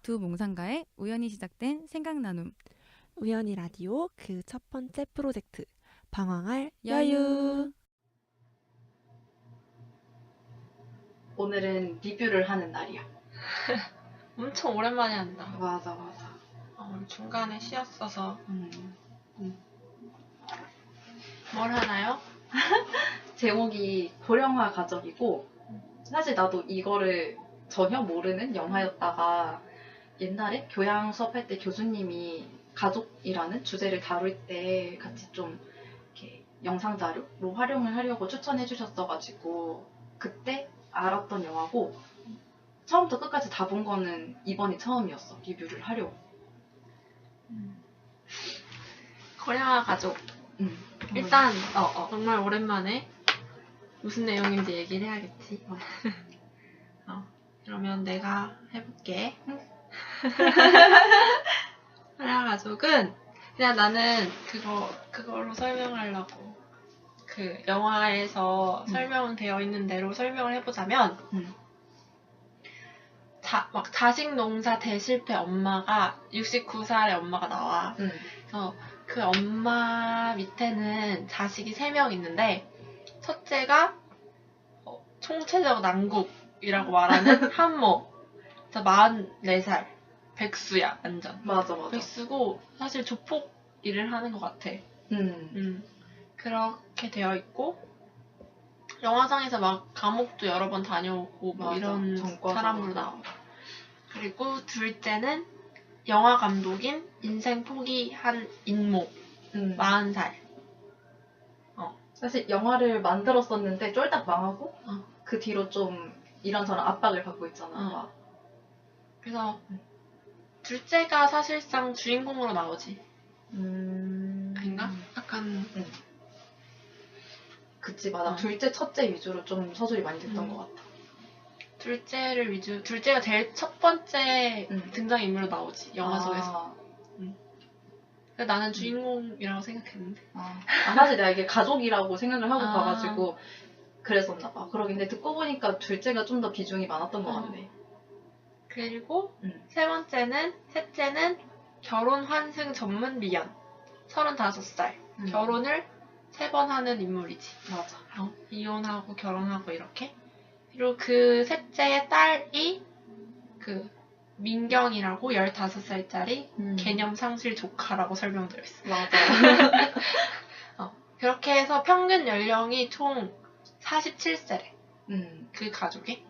두 몽상가의 우연히 시작된 생각나눔. 우연히 라디오 그 첫 번째 프로젝트 방황할 여유. 여유. 오늘은 리뷰를 하는 날이야. 엄청 오랜만에 한다. 맞아. 우리 중간에 쉬었어서. 음. 뭘 하나요? 제목이 고령화 가족이고, 사실 나도 이거를 전혀 모르는 영화였다가 옛날에 교양 수업할 때 교수님이 가족이라는 주제를 다룰 때 같이 좀 이렇게 영상 자료로 활용을 하려고 추천해 주셨어가지고 그때 알았던 영화고, 처음부터 끝까지 다 본 거는 이번이 처음이었어. 리뷰를 하려고. 고령화 가족. 일단 정말 오랜만에 무슨 내용인지 얘기를 해야겠지. 그러면 내가 해볼게. 고령화 가족은 그냥 나는 그걸로 설명하려고. 그 영화에서 설명되어 있는 대로 설명을 해보자면 막 자식 농사 대실패 엄마가 69살의 엄마가 나와. 그래서 그 엄마 밑에는 자식이 3명 있는데 첫째가 총체적 난국이라고 말하는 한모. 44살. 백수야 완전. 맞아. 백수고 사실 조폭 일을 하는 것 같아. 그렇게 되어 있고 영화상에서 막 감옥도 여러 번 다녀오고 뭐 맞아. 이런 전과 사람으로 나와. 그리고 둘째는 영화 감독인 인생 포기한 인모. 40살. 사실 영화를 만들었었는데 쫄딱 망하고 그 뒤로 좀 이런저런 압박을 받고 있잖아. 그래서 둘째가 사실상 주인공으로 나오지. 아닌가? 약간 그치, 맞아. 둘째, 첫째 위주로 좀 서술이 많이 됐던 것 같아. 둘째가 제일 첫 번째 등장인물로 나오지, 영화 속에서. 그래서 나는 주인공이라고 생각했는데. 사실 내가 이게 가족이라고 생각을 하고 봐가지고 그랬었나 봐. 그러긴데 듣고 보니까 둘째가 좀 더 비중이 많았던 것 같네. 그리고 셋째는 결혼 환승 전문 미연. 35살. 결혼을 3번 하는 인물이지. 맞아. 이혼하고 결혼하고 이렇게. 그리고 그 셋째의 딸이 그 민경이라고 15살짜리 개념 상실 조카라고 설명되어 있어. 맞아. 그렇게 해서 평균 연령이 총 47세래. 그 가족이.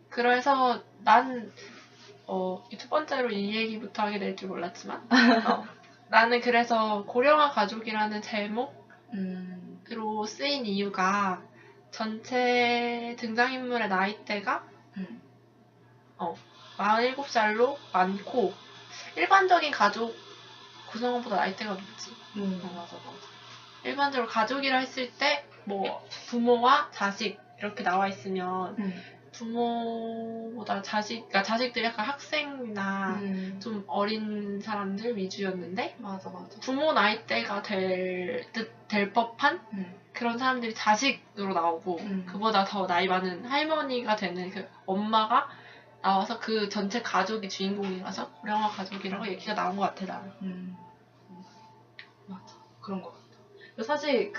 그래서 난 첫 번째로 이 얘기부터 하게 될 줄 몰랐지만 나는 그래서 고령화 가족이라는 제목으로 쓰인 이유가 전체 등장인물의 나이대가 47살로 많고 일반적인 가족 구성원보다 나이대가 높지. 맞아. 일반적으로 가족이라 했을 때 뭐 부모와 자식 이렇게 나와 있으면 부모보다 자식들이 약간 학생이나 좀 어린 사람들 위주였는데 맞아. 부모 나이대가 될 법한 그런 사람들이 자식으로 나오고 그보다 더 나이 많은 할머니가 되는 그 엄마가 나와서 그 전체 가족이 주인공이라서 고령화 가족이라고 얘기가 나온 것 같아 나는. 맞아. 그런 것 같아. 사실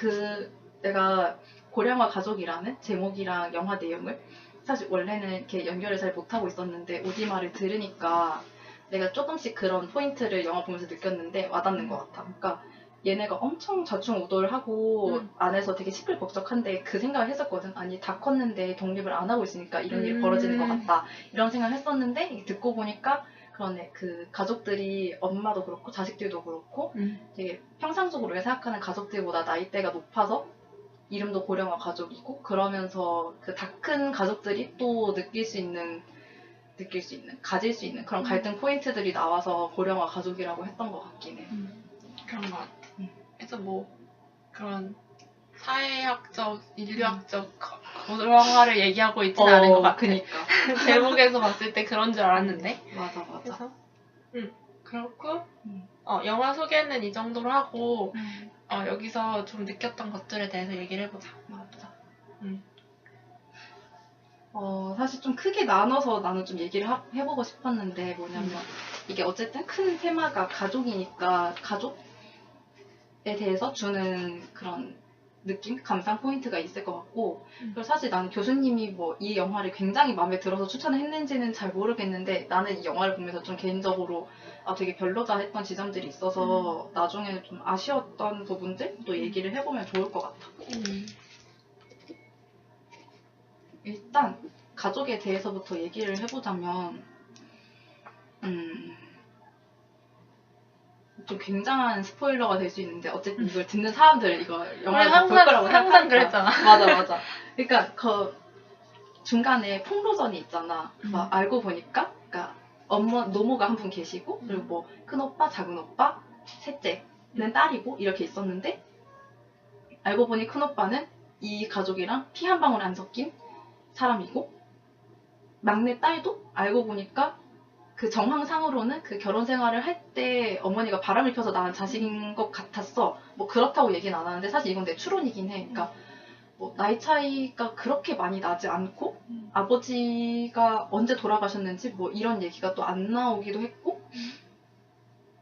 내가 고령화 가족이라는 제목이랑 영화 내용을 사실 원래는 이렇게 연결을 잘 못하고 있었는데 오디 말을 들으니까 내가 조금씩 그런 포인트를 영화 보면서 느꼈는데 와닿는 것 같아. 그러니까 얘네가 엄청 좌충우돌하고 안에서 되게 시끌벅적한데 그 생각을 했었거든. 아니 다 컸는데 독립을 안 하고 있으니까 이런 일이 벌어지는 것 같다. 이런 생각을 했었는데 듣고 보니까 그러네. 그 가족들이 엄마도 그렇고 자식들도 그렇고 되게 평상적으로 우리가 생각하는 가족들보다 나이대가 높아서 이름도 고령화 가족이고 그러면서 그 다 큰 가족들이 또 가질 수 있는 그런 갈등 포인트들이 나와서 고령화 가족이라고 했던 것 같긴 해. 그런 것 같아. 그래서 뭐 그런 사회학적, 인류학적 고령화를 얘기하고 있지는 않은 것 같아. 그니까. 제목에서 봤을 때 그런 줄 알았는데. 맞아. 그래서 그렇고 영화 소개는 이 정도로 하고 여기서 좀 느꼈던 것들에 대해서 얘기를 해보자. 맞아. 사실 좀 크게 나눠서 나는 좀 얘기를 해보고 싶었는데 뭐냐면 이게 어쨌든 큰 테마가 가족이니까 가족에 대해서 주는 그런 느낌, 감상 포인트가 있을 것 같고 그리고 사실 나는 교수님이 뭐 이 영화를 굉장히 마음에 들어서 추천을 했는지는 잘 모르겠는데 나는 이 영화를 보면서 좀 개인적으로 되게 별로다 했던 지점들이 있어서 나중에 좀 아쉬웠던 부분들도 얘기를 해보면 좋을 것 같아. 일단 가족에 대해서부터 얘기를 해보자면 좀 굉장한 스포일러가 될 수 있는데 어쨌든 이걸 듣는 사람들 이거 영화를 다 볼 거라고 항상 생각하니까 그랬잖아. 맞아 그러니까 그 중간에 풍로전이 있잖아. 막 알고 보니까 그러니까 노모가 한 분 계시고 그리고 뭐 큰오빠, 작은오빠, 셋째는 딸이고 이렇게 있었는데 알고 보니 큰오빠는 이 가족이랑 피 한 방울 안 섞인 사람이고 막내 딸도 알고 보니까 그 정황상으로는 그 결혼 생활을 할 때 어머니가 바람을 펴서 낳은 자식인 것 같았어. 뭐 그렇다고 얘기는 안 하는데 사실 이건 내 추론이긴 해. 그러니까 뭐 나이 차이가 그렇게 많이 나지 않고 아버지가 언제 돌아가셨는지 뭐 이런 얘기가 또 안 나오기도 했고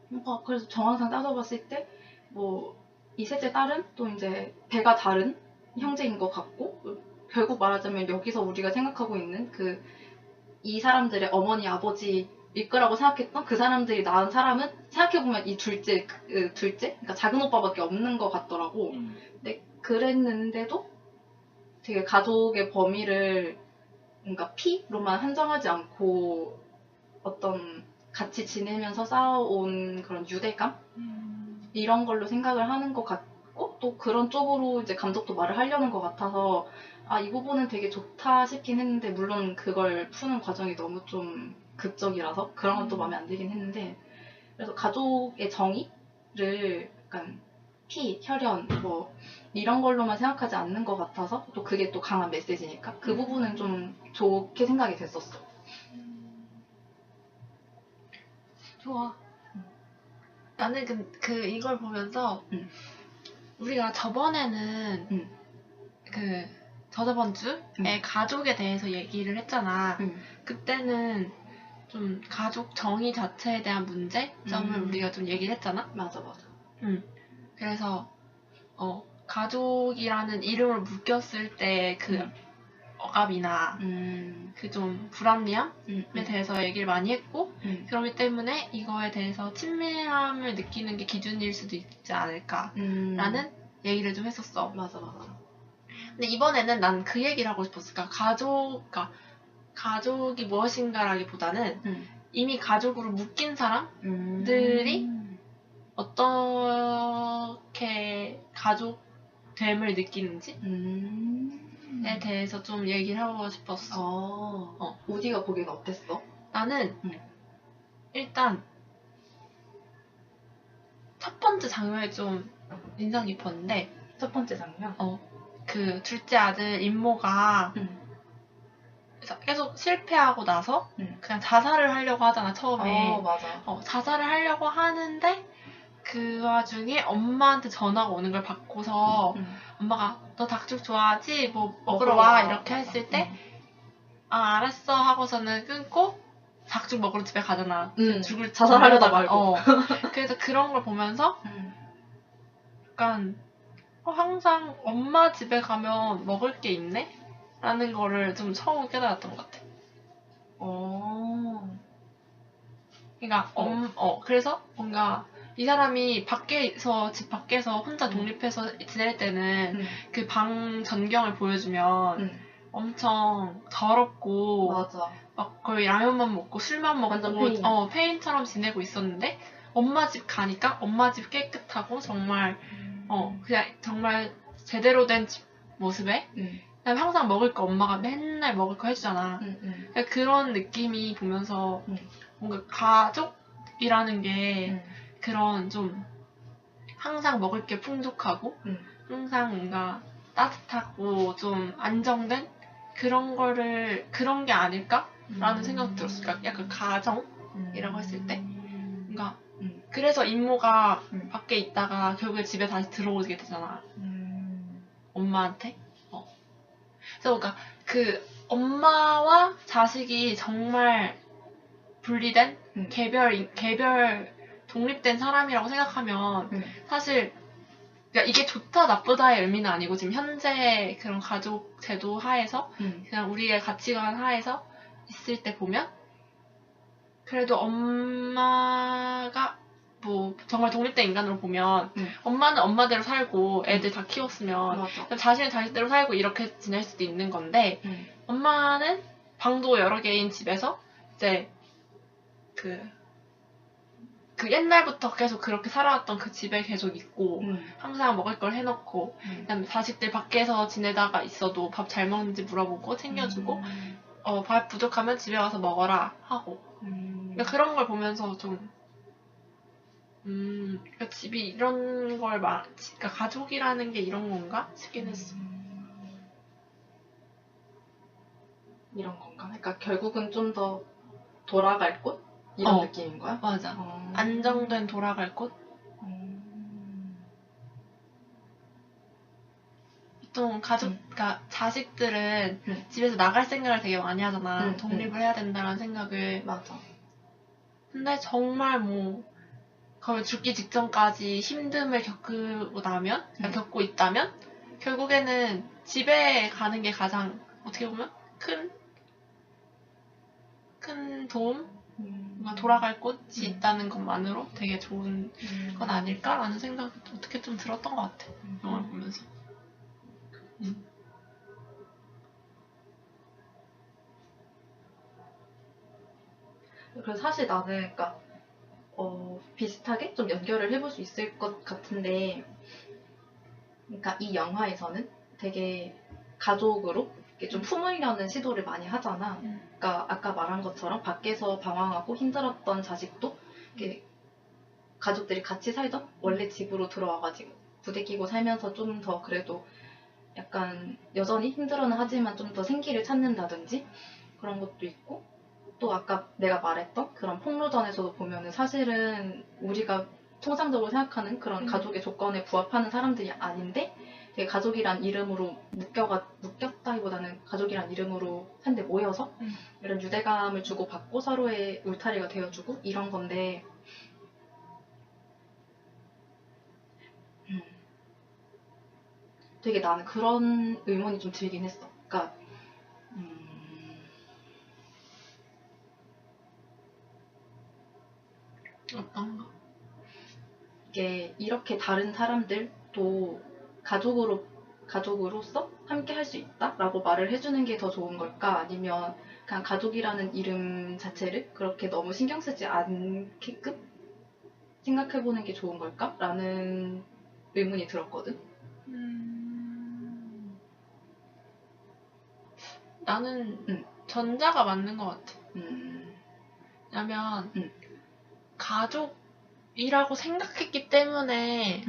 뭔가 그래서 정황상 따져봤을 때 뭐 이 셋째 딸은 또 이제 배가 다른 형제인 것 같고 결국 말하자면 여기서 우리가 생각하고 있는 그 이 사람들의 어머니 아버지일 거라고 생각했던 그 사람들이 낳은 사람은 생각해보면 이 둘째 그러니까 작은 오빠밖에 없는 것 같더라고. 근데 그랬는데도 되게 가족의 범위를 뭔가 피로만 한정하지 않고 어떤 같이 지내면서 쌓아온 그런 유대감 이런 걸로 생각을 하는 것 같고 또 그런 쪽으로 이제 감독도 말을 하려는 것 같아서 이 부분은 되게 좋다 싶긴 했는데 물론 그걸 푸는 과정이 너무 좀 극적이라서 그런 건 또 마음에 안 들긴 했는데 그래서 가족의 정의를 약간 피, 혈연 뭐 이런 걸로만 생각하지 않는 것 같아서 또 그게 또 강한 메시지니까 그 부분은 좀 좋게 생각이 됐었어. 좋아. 나는 이걸 보면서 우리가 저번에는 저저번 주에 가족에 대해서 얘기를 했잖아. 그때는 좀 가족 정의 자체에 대한 문제점을 우리가 좀 얘기를 했잖아. 맞아. 그래서 가족이라는 이름을 묶였을 때 그 억압이나 그 좀 불합리함에 대해서 얘기를 많이 했고 그렇기 때문에 이거에 대해서 친밀함을 느끼는 게 기준일 수도 있지 않을까라는 얘기를 좀 했었어. 맞아. 근데 이번에는 난 그 얘기를 하고 싶었어. 그러니까 가족이 무엇인가라기보다는 이미 가족으로 묶인 사람들이 어떻게 가족됨을 느끼는지에 대해서 좀 얘기를 하고 싶었어. 우디가 보기엔 어땠어? 나는 일단 첫 번째 장면이 좀 인상 깊었는데 첫 번째 장면? 그 둘째 아들 임모가 계속 실패하고 나서 그냥 자살을 하려고 하잖아 처음에. 맞아. 자살을 하려고 하는데 그 와중에 엄마한테 전화가 오는 걸 받고서 엄마가 너 닭죽 좋아하지? 뭐 먹으러 와 이렇게 했을 때 알았어 하고서는 끊고 닭죽 먹으러 집에 가잖아. 죽을 자살하려다 말고. 그래서 그런 걸 보면서 약간 항상 엄마 집에 가면 먹을 게 있네? 라는 거를 좀 처음 깨달았던 것 같아. 그러니까 그래서 뭔가 이 사람이 집 밖에서 혼자 독립해서 지낼 때는 그 방 전경을 보여주면 엄청 더럽고 맞아. 막 거의 라면만 먹고 술만 완전 먹고 페인처럼 지내고 있었는데 엄마 집 가니까 엄마 집 깨끗하고 정말 그냥 정말 제대로 된 집 모습에 그다음에 항상 먹을 거 엄마가 맨날 먹을 거 해주잖아. 그러니까 그런 느낌이 보면서 뭔가 가족이라는 게 그런 좀 항상 먹을 게 풍족하고 항상 뭔가 따뜻하고 좀 안정된 그런 게 아닐까라는 생각도 들었어. 그러니까 약간 가정이라고 했을 때 뭔가 그래서 임모가 밖에 있다가 결국에 집에 다시 들어오게 되잖아. 엄마한테. 그래서 그러니까 그 엄마와 자식이 정말 분리된 개별 독립된 사람이라고 생각하면 사실 그러니까 이게 좋다 나쁘다의 의미는 아니고 지금 현재 그런 가족 제도 하에서 그냥 우리의 가치관 하에서 있을 때 보면 그래도 엄마가 뭐 정말 독립된 인간으로 보면 엄마는 엄마대로 살고 애들 다 키웠으면 자신은 자식대로 살고 이렇게 지낼 수도 있는 건데 엄마는 방도 여러 개인 집에서 이제 그 옛날부터 계속 그렇게 살아왔던 그 집에 계속 있고 항상 먹을 걸 해놓고 그다음에 자식들 밖에서 지내다가 있어도 밥 잘 먹는지 물어보고 챙겨주고 밥 부족하면 집에 와서 먹어라 하고 그러니까 그런 걸 보면서 좀 그러니까 집이 이런 걸 그러니까 가족이라는 게 이런 건가 싶긴 했어. 이런 건가? 그러니까 결국은 좀 더 돌아갈 곳? 이런 느낌인 거야? 맞아. 안정된 돌아갈 곳? 보통 그러니까 자식들은 집에서 나갈 생각을 되게 많이 하잖아. 독립을 해야 된다는 생각을. 맞아. 근데 정말 뭐 거의 죽기 직전까지 힘듦을 겪고 나면, 겪고 있다면 결국에는 집에 가는 게 가장 어떻게 보면 큰 도움? 뭔가 돌아갈 곳이 있다는 것만으로 되게 좋은 건 아닐까라는 생각이 어떻게 좀 들었던 것 같아. 영화를 보면서. 그래서 사실 나는 그러니까 비슷하게 좀 연결을 해볼 수 있을 것 같은데, 그러니까 이 영화에서는 되게 가족으로 이렇게 좀 품으려는 시도를 많이 하잖아. 그러니까 아까 말한 것처럼 밖에서 방황하고 힘들었던 자식도 이렇게 가족들이 같이 살던 원래 집으로 들어와가지고 부대끼고 살면서 좀 더 그래도 약간 여전히 힘들어는 하지만 좀 더 생기를 찾는다든지 그런 것도 있고, 또 아까 내가 말했던 그런 폭로전에서도 보면은 사실은 우리가 통상적으로 생각하는 그런 가족의 조건에 부합하는 사람들이 아닌데 되게 가족이란 이름으로 묶였다기보다는 가족이란 이름으로 한 데 모여서 이런 유대감을 주고받고 서로의 울타리가 되어주고 이런 건데, 되게 나는 그런 의문이 좀 들긴 했어. 그러니까 어떤가? 이게 이렇게 다른 사람들도 가족으로서 함께 할 수 있다라고 말을 해주는 게 더 좋은 걸까? 아니면 그냥 가족이라는 이름 자체를 그렇게 너무 신경 쓰지 않게끔 생각해보는 게 좋은 걸까? 라는 의문이 들었거든. 나는 전자가 맞는 것 같아. 왜냐면 가족이라고 생각했기 때문에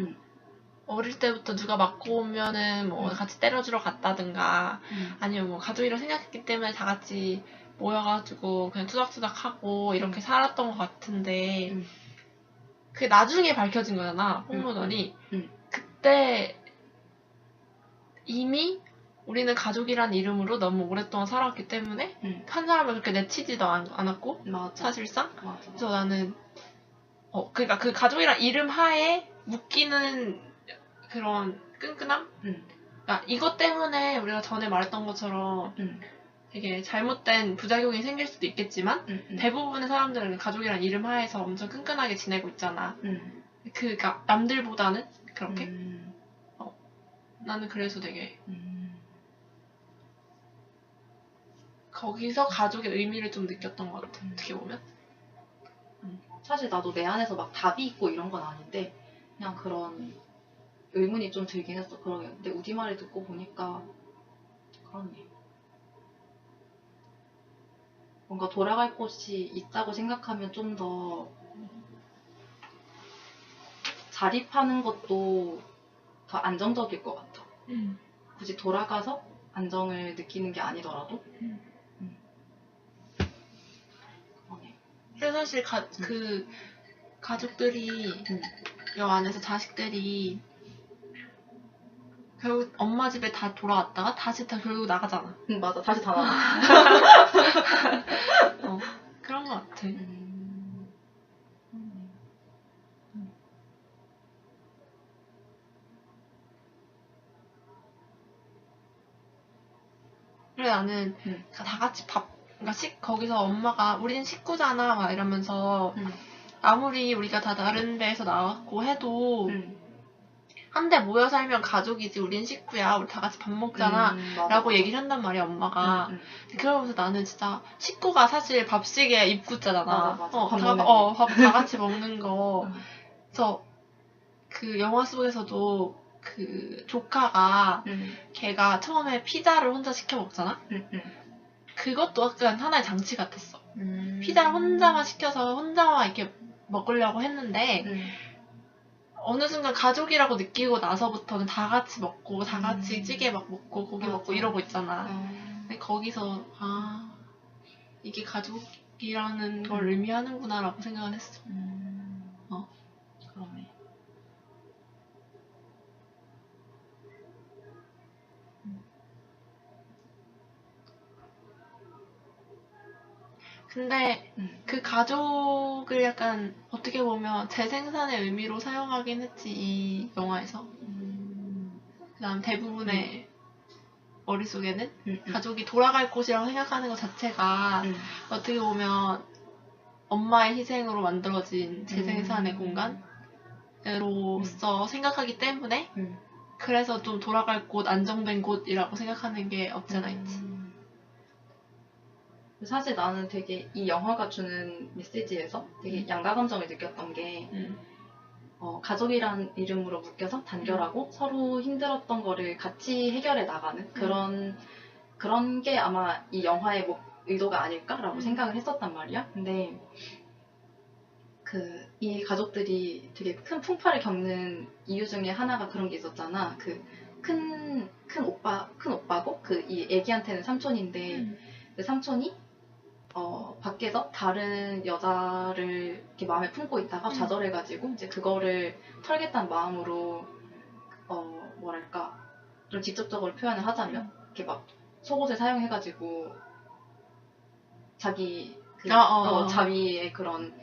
어릴 때부터 누가 맞고 오면은 뭐 같이 때려주러 갔다든가 아니면 뭐 가족이라고 생각했기 때문에 다 같이 모여가지고 그냥 투닥투닥 하고 이렇게 살았던 것 같은데 그게 나중에 밝혀진 거잖아, 폭로전이. 그때 이미 우리는 가족이란 이름으로 너무 오랫동안 살아왔기 때문에 한 사람을 그렇게 내치지도 않았고 사실상. 그래서 나는 그러니까 그 가족이란 이름 하에 묶이는 그런 끈끈함? 그러니까 이것 때문에 우리가 전에 말했던 것처럼 되게 잘못된 부작용이 생길 수도 있겠지만 대부분의 사람들은 가족이란 이름 하에서 엄청 끈끈하게 지내고 있잖아. 그러니까 남들보다는 그렇게. 나는 그래서 되게 거기서 가족의 의미를 좀 느꼈던 것 같아. 어떻게 보면. 사실 나도 내 안에서 막 답이 있고 이런 건 아닌데 그냥 그런 의문이 좀 들긴 했어. 그러게. 근데 우디 말을 듣고 보니까 그렇네. 뭔가 돌아갈 곳이 있다고 생각하면 좀 더 자립하는 것도 더 안정적일 것 같아. 굳이 돌아가서 안정을 느끼는 게 아니더라도. 그래서 사실 그 가족들이 여 안에서 자식들이 결국 엄마 집에 다 돌아왔다가 다시 다 결국 나가잖아. 응, 맞아. 다시 다 나와. 그런 것 같아. 그래 나는 다 같이 그러니까 거기서 엄마가 우리는 식구잖아 막 이러면서 아무리 우리가 다 다른 데에서 나왔고 해도 한데 모여 살면 가족이지 우린 식구야 우리 다 같이 밥 먹잖아 라고 얘기를 한단 말이야 엄마가. 그러면서 나는 진짜 식구가 사실 밥식의 입구자잖아. 맞아. 밥 다 같이 먹는 거. 그래서 그 영화 속에서도 그 조카가 걔가 처음에 피자를 혼자 시켜 먹잖아. 그것도 약간 하나의 장치 같았어. 피자를 혼자만 시켜서 혼자만 이렇게 먹으려고 했는데 어느 순간 가족이라고 느끼고 나서부터는 다 같이 먹고 다 같이 찌개 막 먹고 고기 먹고 이러고 있잖아. 근데 거기서 이게 가족이라는 걸 의미하는구나라고 생각을 했어. 그러네. 근데 그 가족을 약간 어떻게 보면 재생산의 의미로 사용하긴 했지 이 영화에서. 그다음 대부분의 머릿속에는 가족이 돌아갈 곳이라고 생각하는 것 자체가 어떻게 보면 엄마의 희생으로 만들어진 재생산의 공간으로서 생각하기 때문에 그래서 좀 돌아갈 곳, 안정된 곳이라고 생각하는 게 없지 않아 있지. 사실 나는 되게 이 영화가 주는 메시지에서 되게 양가 감정을 느꼈던 게 가족이란 이름으로 묶여서 단결하고 서로 힘들었던 거를 같이 해결해 나가는 그런 게 아마 이 영화의 의도가 아닐까라고 생각을 했었단 말이야. 근데 이 가족들이 되게 큰 풍파를 겪는 이유 중에 하나가 그런 게 있었잖아. 큰 오빠고 이 애기한테는 삼촌인데 그 삼촌이 밖에서 다른 여자를 이렇게 마음에 품고 있다가 좌절해가지고 이제 그거를 털겠다는 마음으로 뭐랄까 좀 직접적으로 표현을 하자면 이렇게 막 속옷을 사용해가지고 자기 자위의 그런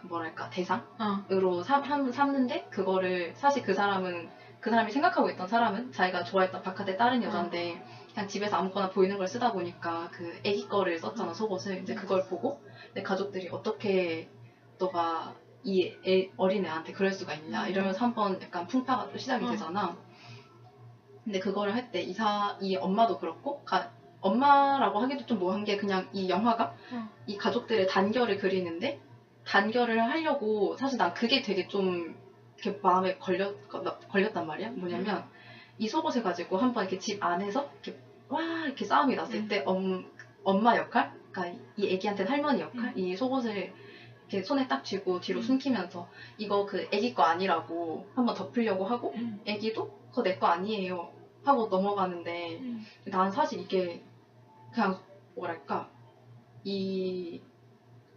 뭐랄까 대상으로 삼는데 그거를 사실 그 사람이 생각하고 있던 사람은 자기가 좋아했던 바깥의 다른 여잔데 그냥 집에서 아무거나 보이는 걸 쓰다 보니까 그 애기 거를 썼잖아 속옷을. 이제 그걸 보고 내 가족들이 어떻게 너가 이 어린애한테 그럴 수가 있냐 이러면서 한번 약간 풍파가 또 시작이 되잖아. 근데 그거를 할 때 이 엄마도 그렇고 엄마라고 하기도 좀 뭐한 게 그냥 이 영화가 이 가족들의 단결을 그리는데 단결을 하려고 사실 난 그게 되게 좀 이렇게 마음에 걸렸단 말이야. 뭐냐면 이 속옷을 가지고 한번 이렇게 집 안에서 이렇게 싸움이 났을 때 엄마 역할, 그러니까 이 애기한테는 할머니 역할, 이 속옷을 이렇게 손에 딱 쥐고 뒤로 숨기면서 이거 그 애기 거 아니라고 한번 덮으려고 하고 애기도 그거 내 거 아니에요 하고 넘어가는데 난 사실 이게 그냥 뭐랄까 이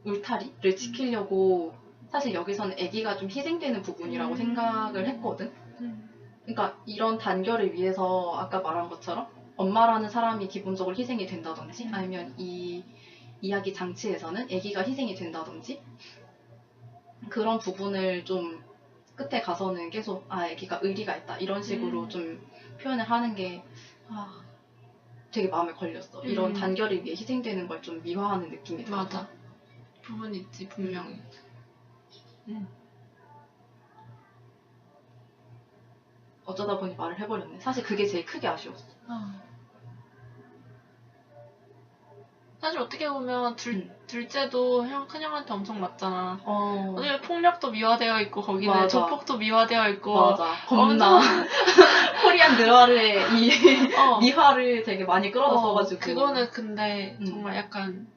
울타리를 지키려고 사실 여기서는 애기가 좀 희생되는 부분이라고 생각을 했거든. 그러니까 이런 단결을 위해서 아까 말한 것처럼 엄마라는 사람이 기본적으로 희생이 된다든지 아니면 이 이야기 장치에서는 아기가 희생이 된다든지 그런 부분을 좀 끝에 가서는 계속 아기가 의리가 있다 이런 식으로 좀 표현을 하는 게 되게 마음에 걸렸어. 이런 단결을 위해 희생되는 걸 좀 미화하는 느낌이 들어. 맞아. 부분 있지 분명히. 어쩌다 보니 말을 해버렸네. 사실 그게 제일 크게 아쉬웠어. 사실 어떻게 보면 둘째도 큰형한테 엄청 맞잖아. 어디 폭력도 미화되어 있고 거기는 맞아. 조폭도 미화되어 있고. 맞아. 겁나. 코리안 느와르의 이 미화를 되게 많이 끌어다 써가지고. 그거는 근데 정말 약간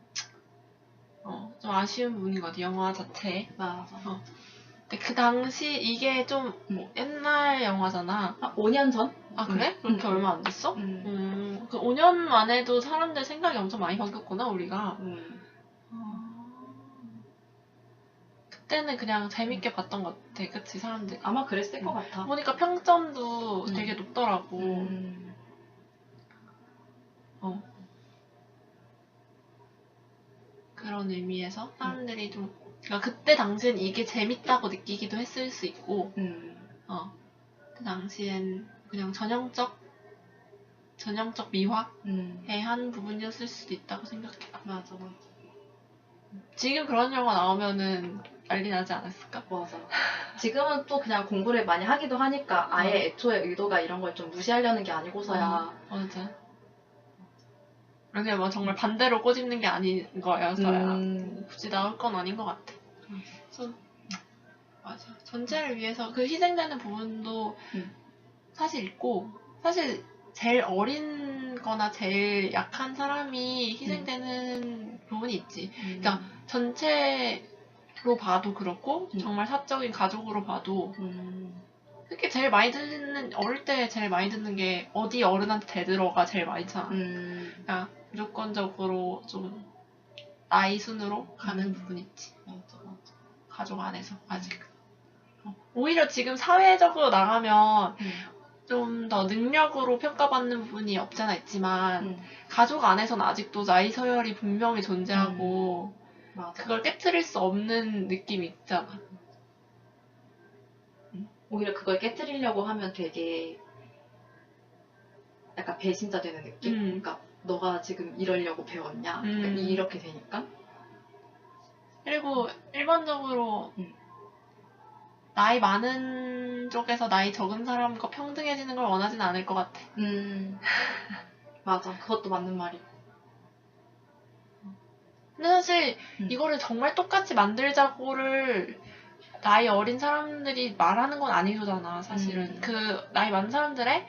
좀 아쉬운 부분인 것 같아. 영화 자체에. 맞아. 근데 그 당시 이게 좀 옛날 영화잖아. 5년 전? 그래? 그렇게 얼마 안 됐어? 그 5년 만에도 사람들 생각이 엄청 많이 바뀌었구나 우리가. 그때는 그냥 재밌게 봤던 것 같아. 그치, 사람들이. 아마 그랬을 것 같아. 보니까 평점도 되게 높더라고. 그런 의미에서 사람들이 좀, 그러니까 그때 당시엔 이게 재밌다고 느끼기도 했을 수 있고, 그 당시엔 그냥 전형적 미화의 한 부분이었을 수도 있다고 생각해. 맞아. 지금 그런 영화 나오면은 난리 나지 않았을까? 맞아. 지금은 또 그냥 공부를 많이 하기도 하니까 아예 애초에 의도가 이런 걸 좀 무시하려는 게 아니고서야. 맞아. 그냥 뭐 정말 반대로 꼬집는 게 아닌 거여서야 굳이 나올 건 아닌 것 같아. 그래서 맞아. 전체를 위해서 그 희생되는 부분도 사실 있고, 사실 제일 어린 거나 제일 약한 사람이 희생되는 부분이 있지. 그러니까 전체로 봐도 그렇고 정말 사적인 가족으로 봐도 특히 제일 많이 듣는, 어릴 때 제일 많이 듣는 게 어디 어른한테 대들어가 제일 많잖아. 그러니까 무조건적으로 좀 나이 순으로 가는 부분 있지. 맞아. 가족 안에서 아직. 오히려 지금 사회적으로 나가면 좀 더 능력으로 평가받는 부분이 없잖아 있지만 가족 안에서는 아직도 나이 서열이 분명히 존재하고 그걸 깨트릴 수 없는 느낌이 있잖아. 오히려 그걸 깨트리려고 하면 되게 약간 배신자 되는 느낌? 그러니까 너가 지금 이러려고 배웠냐? 그러니까 이렇게 되니까. 그리고 일반적으로 나이 많은 쪽에서 나이 적은 사람과 평등해지는 걸 원하진 않을 것 같아. 맞아. 그것도 맞는 말이고. 근데 사실 이거를 정말 똑같이 만들자고를 나이 어린 사람들이 말하는 건 아니잖아, 사실은. 그 나이 많은 사람들의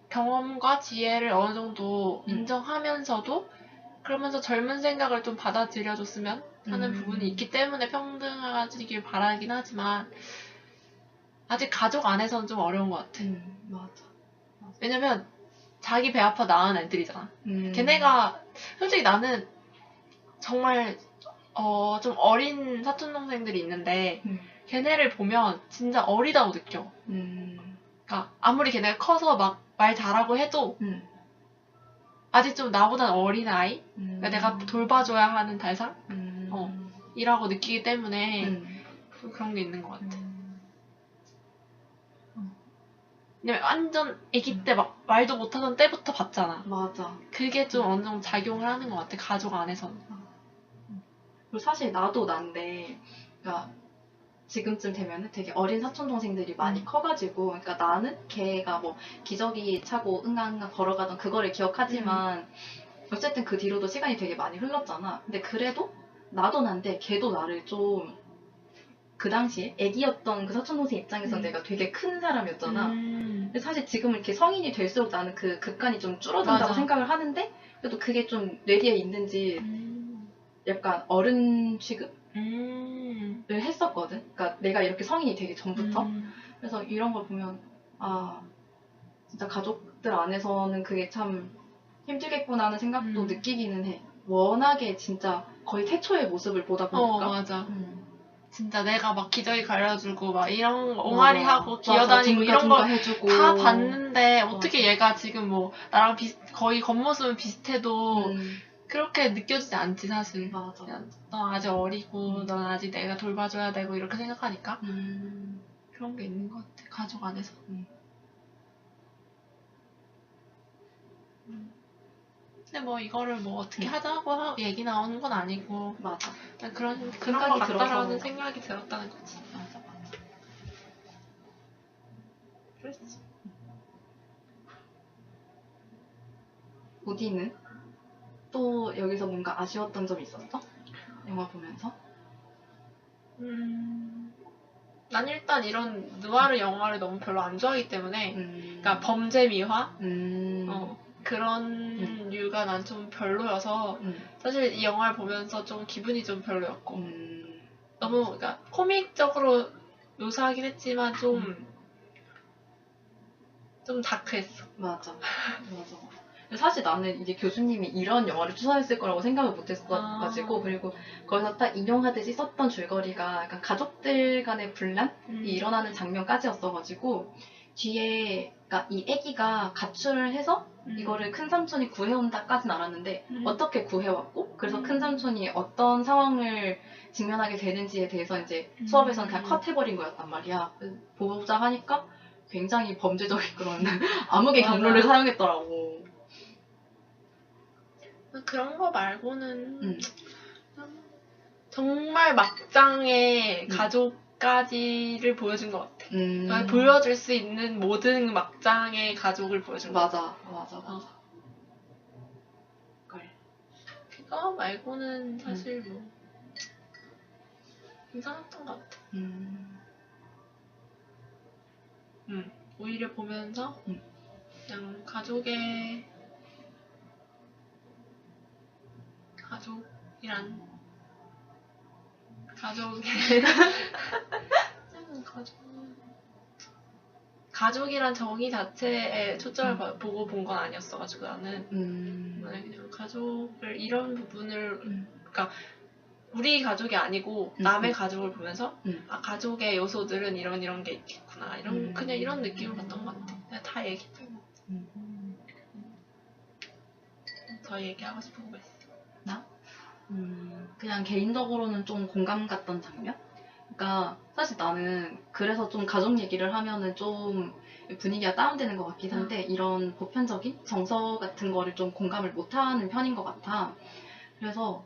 경험과 지혜를 어느 정도 인정하면서도 그러면서 젊은 생각을 좀 받아들여줬으면 하는 부분이 있기 때문에 평등하지길 바라긴 하지만 아직 가족 안에서는 좀 어려운 것 같아. 맞아. 왜냐면 자기 배 아파 낳은 애들이잖아. 걔네가 솔직히 나는 정말 좀 어린 사촌동생들이 있는데 걔네를 보면 진짜 어리다고 느껴. 그러니까 아무리 걔네가 커서 막 말 잘하고 해도 아직 좀 나보단 어린 아이? 그러니까 내가 돌봐줘야 하는 대상? 이라고 느끼기 때문에 그런 게 있는 것 같아. 왜냐면 완전 아기 때 막 말도 못하던 때부터 봤잖아. 맞아. 그게 좀 어느 정도 작용을 하는 것 같아, 가족 안에서는. 그리고 사실 나도 난데, 그러니까 지금쯤 되면은 되게 어린 사촌 동생들이 많이 커가지고, 그러니까 나는 걔가 뭐 기저귀 차고 응가응가 걸어가던 그거를 기억하지만 어쨌든 그 뒤로도 시간이 되게 많이 흘렀잖아. 근데 그래도 나도 난데 걔도 나를 좀 그 당시에 애기였던 그 사촌 동생 입장에서 내가 되게 큰 사람이었잖아. 근데 사실 지금 이렇게 성인이 될수록 나는 그 극간이 좀 줄어든다고 맞아. 생각을 하는데 그래도 그게 좀 뇌리에 있는지 약간 어른 취급을 했었거든. 그러니까 내가 이렇게 성인이 되기 전부터. 그래서 이런 걸 보면 아 진짜 가족들 안에서는 그게 참 힘들겠구나 하는 생각도 느끼기는 해. 워낙에 진짜 거의 태초의 모습을 보다 보니까. 맞아. 진짜 내가 막 기저귀 갈아주고 막 이런 옹알이 하고 기어다니고 맞아. 이런 거 해주고. 다 봤는데 어떻게 얘가 지금 뭐 나랑 거의 겉모습은 비슷해도 그렇게 느껴지지 않지 사실. 맞아. 넌 아직 어리고 넌 아직 내가 돌봐줘야 되고 이렇게 생각하니까 그런 게 있는 것 같아, 가족 안에서. 근데 뭐 이거를 뭐 어떻게 하자고 얘기 나오는 건 아니고 맞아. 그런 거 생각이 같다라는 들어서. 생각이 들었다는 거지. 맞아. 그랬지. 우디는 또 여기서 뭔가 아쉬웠던 점이 있었어? 영화 보면서? 난 일단 이런 느와르 영화를 너무 별로 안 좋아하기 때문에 그러니까 범죄 미화? 그런 류가 난 좀 별로여서 사실 이 영화를 보면서 좀 기분이 좀 별로였고 너무 그러니까 코믹적으로 묘사하긴 했지만 좀 다크했어. 맞아. 사실 나는 이게 교수님이 이런 영화를 추천했을 거라고 생각을 못했어가지고 그리고 거기서 딱 인용하듯이 썼던 줄거리가 약간 가족들 간의 분란이 일어나는 장면까지였어가지고 뒤에 그러니까 이 애기가 가출을 해서 이거를 큰 삼촌이 구해온다까지는 알았는데 어떻게 구해왔고 그래서 큰 삼촌이 어떤 상황을 직면하게 되는지에 대해서 이제 수업에서는 그냥 컷해버린 거였단 말이야. 보자 하니까 굉장히 범죄적인 그런 암흑의 경로를 사용했더라고. 그런 거 말고는 정말 막장의 가족까지를 보여준 것 같아. 그러니까 보여줄 수 있는 모든 막장의 가족을 보여준 것 같아. 맞아. 그거 말고는 사실 뭐 괜찮았던 것 같아. 오히려 보면서 그냥 가족이란 가족이란 정의 자체에 초점을 보고 본 건 아니었어가지고 나는 그냥 가족을 이런 부분을 그러니까 우리 가족이 아니고 남의 가족을 보면서 아 가족의 요소들은 이런 게 있겠구나 그냥 이런 느낌을 받던 것 같아. 그냥 다 얘기했던 것 같아. 더 얘기하고 싶은 거 있어? 나? 그냥 개인적으로는 좀 공감 갔던 장면? 그러니까 사실 나는 그래서 좀 가족 얘기를 하면은 좀 분위기가 다운되는 것 같긴 한데 이런 보편적인 정서 같은 거를 좀 공감을 못하는 편인 것 같아. 그래서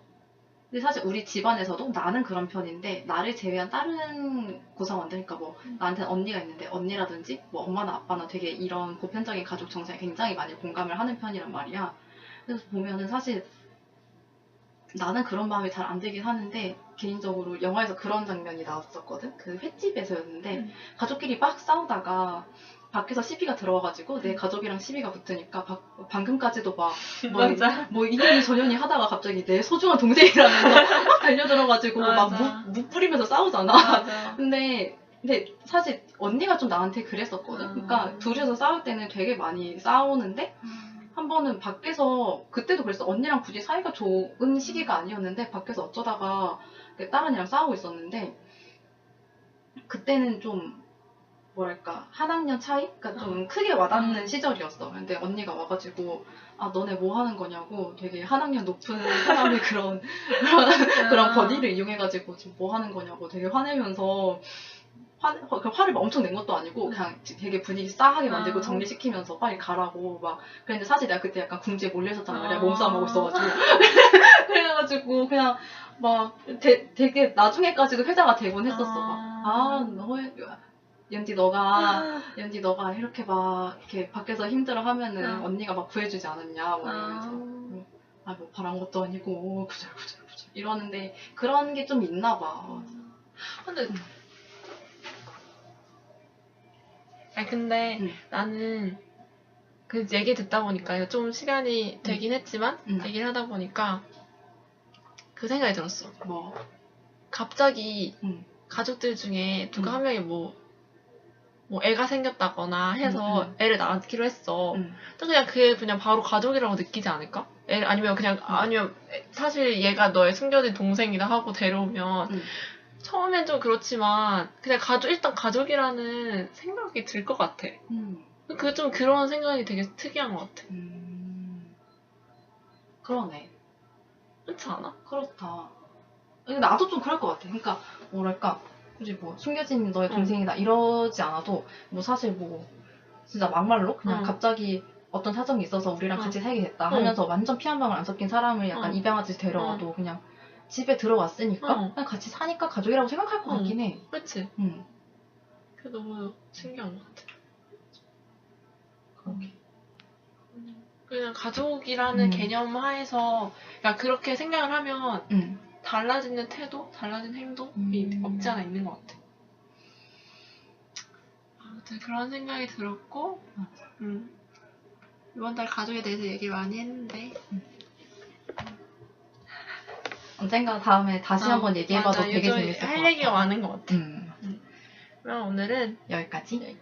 근데 사실 우리 집안에서도 나는 그런 편인데 나를 제외한 다른 구성원들 그러니까 뭐 나한테는 언니가 있는데 언니라든지 뭐 엄마나 아빠나 되게 이런 보편적인 가족 정서에 굉장히 많이 공감을 하는 편이란 말이야. 그래서 보면은 사실 나는 그런 마음이 잘 안 들긴 하는데 개인적으로 영화에서 그런 장면이 나왔었거든. 그 횟집에서였는데 가족끼리 막 싸우다가 밖에서 시비가 들어와가지고 내 가족이랑 시비가 붙으니까 방금까지도 뭐 이년이 저년이 하다가 갑자기 내 소중한 동생이라면서 막 달려들어가지고 막 무 뿌리면서 싸우잖아. 맞아. 근데 사실 언니가 좀 나한테 그랬었거든. 그러니까 둘이서 싸울 때는 되게 많이 싸우는데 한 번은 밖에서 그때도 그랬어. 언니랑 굳이 사이가 좋은 시기가 아니었는데 밖에서 어쩌다가 다른 애랑 싸우고 있었는데 그때는 좀 뭐랄까 한 학년 차이가 좀 크게 와닿는 시절이었어. 근데 언니가 와가지고 아 너네 뭐 하는 거냐고 되게 한 학년 높은 사람의 그런 버디를 이용해가지고 지금 뭐 하는 거냐고 되게 화내면서 화를 엄청 낸 것도 아니고 그냥 되게 분위기 싸하게 만들고 정리시키면서 빨리 가라고 막 그랬는데 사실 내가 그때 약간 궁지에 몰려 있었단 말이야. 몸싸움하고 있어가지고 그래가지고 그냥 막 되게 나중에까지도 회자가 되곤 했었어. 연지 너가 이렇게 막 이렇게 밖에서 힘들어하면은 언니가 막 구해주지 않았냐 막 이러면서 뭐 바란 것도 아니고 구절 이러는데 그런 게 좀 있나 봐. 근데 나는 그 얘기 듣다 보니까 좀 시간이 되긴 했지만 얘기를 하다 보니까 그 생각이 들었어. 뭐 갑자기 가족들 중에 누가 한 명이 뭐 애가 생겼다거나 해서 애를 낳기로 했어. 또 그냥 바로 가족이라고 느끼지 않을까? 아니면 사실 얘가 너의 숨겨진 동생이라 하고 데려오면 처음엔 좀 그렇지만 그냥 일단 가족이라는 생각이 들 것 같아. 좀 그런 생각이 되게 특이한 것 같아. 그러네. 그렇지 않아? 그렇다. 나도 좀 그럴 것 같아. 그러니까 뭐랄까 굳이 뭐 숨겨진 너의 동생이다 이러지 않아도 뭐 사실 뭐 진짜 막말로 그냥 갑자기 어떤 사정이 있어서 우리랑 같이 살게 됐다 하면서 완전 피 한 방울 안 섞인 사람을 약간 입양하듯이 데려와도 그냥 집에 들어왔으니까 그냥 같이 사니까 가족이라고 생각할 것 같긴 해. 그치? 그게 너무 신기한 것 같아. 그러게. 그냥 가족이라는 개념 하에서 그렇게 생각을 하면 달라지는 태도, 달라지는 행동이 없지 않아 있는 것 같아. 아무튼 그런 생각이 들었고 이번 달 가족에 대해서 얘기를 많이 했는데 언젠가 다음에 다시 한번 얘기해봐도 되게 재밌을 것 같아. 할 얘기가 많은 것 같아. 그럼 오늘은 여기까지.